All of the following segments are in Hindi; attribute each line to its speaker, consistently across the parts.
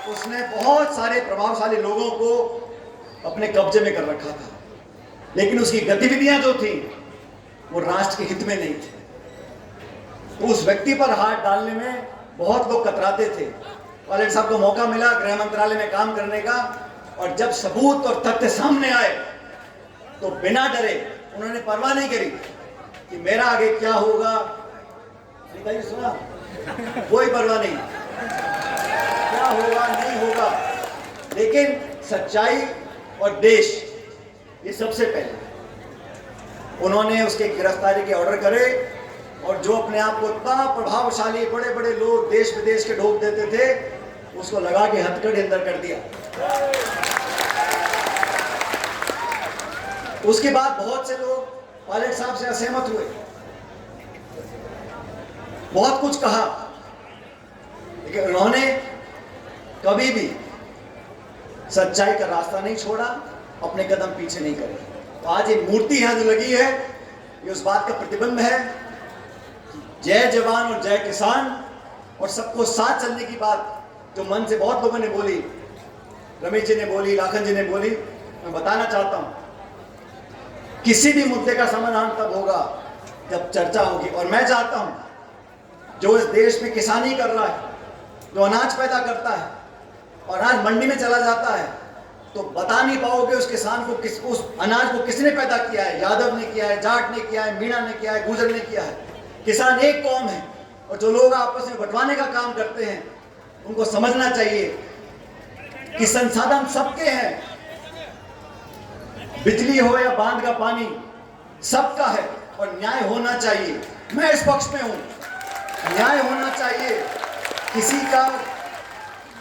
Speaker 1: उसने बहुत सारे प्रभावशाली लोगों को अपने कब्जे में कर रखा था, लेकिन उसकी गतिविधियां जो थी वो राष्ट्र के हित में नहीं थी। तो उस व्यक्ति पर हाथ डालने में बहुत लोग कतराते थे। पायलट साहब को मौका मिला गृह मंत्रालय में काम करने का, और जब सबूत और तथ्य सामने आए तो बिना डरे उन्होंने परवाह नहीं करी कि मेरा आगे क्या होगा। सुना, कोई परवाह नहीं, क्या होगा नहीं होगा, लेकिन सच्चाई और देश ये सबसे पहले। उन्होंने उसके गिरफ्तारी के ऑर्डर करे, और जो अपने आप को इतना प्रभावशाली बड़े बड़े लोग देश विदेश के ढोक देते थे, उसको लगा के हथकड़ी अंदर कर दिया। उसके बाद बहुत से लोग पायलट साहब से असहमत हुए, बहुत कुछ कहा, लेकिन उन्होंने कभी भी सच्चाई का रास्ता नहीं छोड़ा, अपने कदम पीछे नहीं करे। तो आज ये मूर्ति यहां जो लगी है, ये उस बात का प्रतिबिंब है, जय जवान और जय किसान, और सबको साथ चलने की बात जो मन से बहुत लोगों ने बोली, रमेश जी ने बोली, लाखन जी ने बोली। मैं बताना चाहता हूं, किसी भी मुद्दे का समाधान तब होगा जब चर्चा होगी। और मैं चाहता हूं जो इस देश में किसानी कर रहा है, जो अनाज पैदा करता है और आज मंडी में चला जाता है, तो बता नहीं पाओगे उस किसान को, उस अनाज को किसने पैदा किया है। यादव ने किया है, जाट ने किया है, मीणा ने किया है, गुर्जर ने किया है। किसान एक कौम है, और जो लोग आपस में बंटवाने का काम करते हैं, उनको समझना चाहिए कि संसाधन सबके हैं। बिजली हो या बांध का पानी, सबका है, और न्याय होना चाहिए। मैं इस पक्ष में हूं, न्याय होना चाहिए। किसी का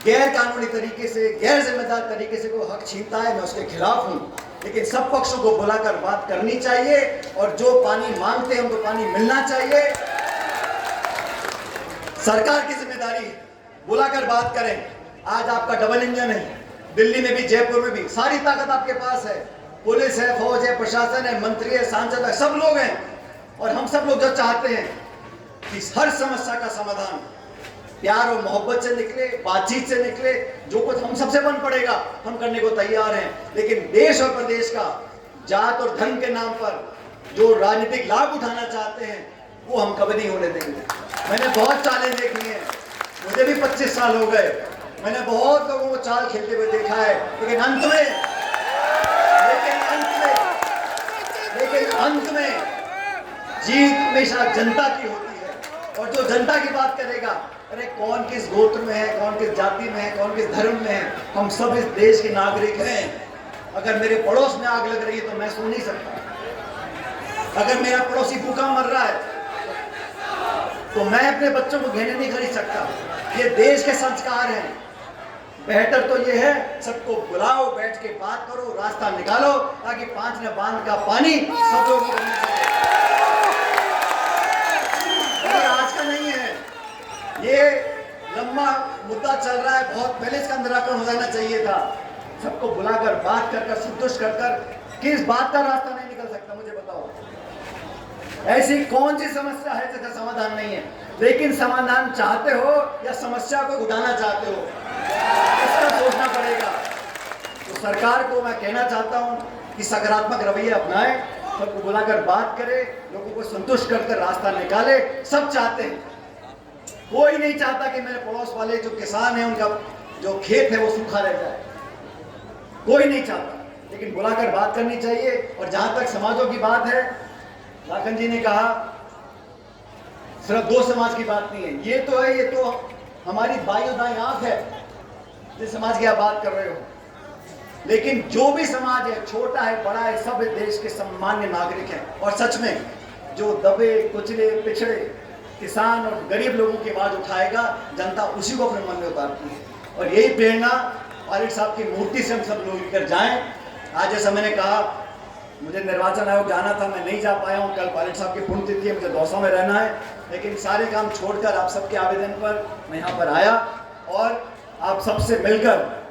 Speaker 1: गैर कानूनी तरीके से, गैर जिम्मेदार तरीके से कोई हक छीनता है, मैं उसके खिलाफ हूं, लेकिन सब पक्षों को बुलाकर बात करनी चाहिए, और जो पानी मांगते हैं उनको पानी मिलना चाहिए। सरकार की जिम्मेदारी है, बुलाकर बात करें। आज आपका डबल इंजन है, दिल्ली में भी जयपुर में भी, सारी ताकत आपके पास है, पुलिस है, फौज है, प्रशासन है, मंत्री है, सांसद है, सब लोग हैं। और हम सब लोग जो चाहते हैं कि हर समस्या का समाधान प्यार और मोहब्बत से निकले, बातचीत से निकले। जो कुछ हम सबसे बन पड़ेगा हम करने को तैयार हैं, लेकिन देश और प्रदेश का जात और धर्म के नाम पर जो राजनीतिक लाभ उठाना चाहते हैं, वो हम कभी नहीं होने देंगे। मैंने बहुत चालें देखी हैं, मुझे भी 25 साल हो गए, मैंने बहुत लोगों को चाल खेलते हुए देखा है, लेकिन अंत में जीत हमेशा जनता की होती है। और जो जनता की बात करेगा, अरे कौन किस गोत्र में है, कौन किस जाति में है, कौन किस धर्म में है, हम सब इस देश के नागरिक हैं। अगर मेरे पड़ोस में आग लग रही है तो मैं सो नहीं सकता। अगर मेरा पड़ोसी भूखा मर रहा है तो मैं अपने बच्चों को गहने नहीं खरीद सकता। ये देश के संस्कार हैं। बेहतर तो ये है, सबको बुलाओ, बैठ के बात करो, रास्ता निकालो, ताकि 5 न बांध का पानी सब लोगों को मिल सके। आज का नहीं है, ये लंबा मुद्दा चल रहा है, बहुत पहले इसका निराकरण हो जाना चाहिए था। सबको बुलाकर बात कर संतुष्ट कर किस बात का रास्ता नहीं निकल सकता, मुझे बताओ। ऐसी कौन सी समस्या है जिसका समाधान नहीं है? लेकिन समाधान चाहते हो या समस्या को उठाना चाहते हो, इसका सोचना पड़ेगा। तो सरकार को मैं कहना चाहता हूं कि सकारात्मक रवैया अपनाए, सबको बुलाकर बात करे, लोगों को संतुष्ट कर रास्ता निकाले। सब चाहते हैं, कोई नहीं चाहता कि मेरे पड़ोस वाले जो किसान हैं उनका जो खेत है वो सूखा रह जाए, कोई नहीं चाहता। लेकिन बुलाकर बात करनी चाहिए। और जहां तक समाजों की बात है, लाखन जी ने कहा सिर्फ 2 समाज की बात नहीं है, ये तो है, ये तो हमारी बाईं दाईं आंख है जिस समाज की आप बात कर रहे हो। लेकिन जो भी समाज है, छोटा है बड़ा है, सब देश के सम्मान्य नागरिक हैं। और सच में जो दबे कुचले पिछड़े किसान और गरीब लोगों की आवाज उठाएगा, जनता उसी को अपने मन में उतारती है। और यही प्रेरणा पायलट साहब की मूर्ति से हम सब लोग लेकर जाएं। आज जैसा मैंने कहा, मुझे निर्वाचन आयोग जाना था, मैं नहीं जा पाया हूँ। कल पायलट साहब की पुण्यतिथि है, मुझे दौसा में रहना है, लेकिन सारे काम छोड़कर आप सबके आवेदन पर मैं यहाँ पर आया। और आप सबसे मिलकर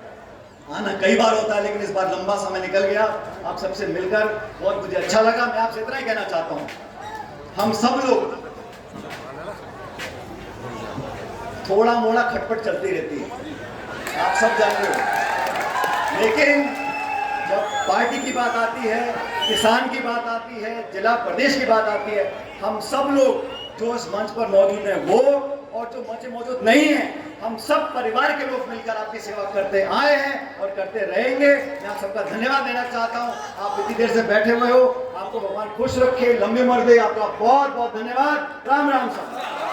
Speaker 1: आना कई बार होता है, लेकिन इस बार लंबा समय निकल गया। आप सबसे मिलकर बहुत मुझे अच्छा लगा। मैं आपसे इतना ही कहना चाहता हूँ, हम सब लोग थोड़ा मोड़ा खटपट चलती रहती है, आप सब जानते हो। लेकिन जब पार्टी की बात आती है, किसान की बात आती है, जिला प्रदेश की बात आती है, हम सब लोग जो इस मंच पर मौजूद हैं वो और जो मंच मौजूद नहीं है, हम सब परिवार के लोग मिलकर आपकी सेवा करते आए हैं और करते रहेंगे। मैं आप सबका धन्यवाद देना चाहता हूं। आप इतनी देर से बैठे हुए हो, आपको भगवान खुश रखे, लंबी उम्र दे। आपका बहुत बहुत धन्यवाद। राम राम साहब।